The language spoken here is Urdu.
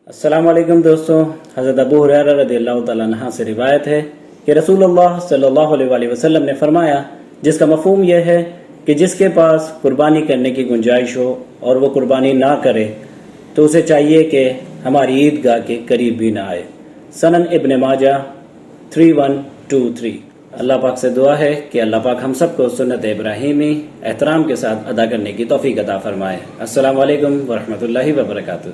السلام علیکم دوستو، حضرت ابو ہریرہ رضی اللہ تعالیٰ عنہ سے روایت ہے کہ رسول اللہ صلی اللہ علیہ وآلہ وسلم نے فرمایا، جس کا مفہوم یہ ہے کہ جس کے پاس قربانی کرنے کی گنجائش ہو اور وہ قربانی نہ کرے تو اسے چاہیے کہ ہماری عیدگاہ کے قریب بھی نہ آئے۔ سنن ابن ماجہ 3123۔ اللہ پاک سے دعا ہے کہ اللہ پاک ہم سب کو سنت ابراہیمی احترام کے ساتھ ادا کرنے کی توفیق عطا فرمائے۔ السلام علیکم ورحمۃ اللہ وبرکاتہ۔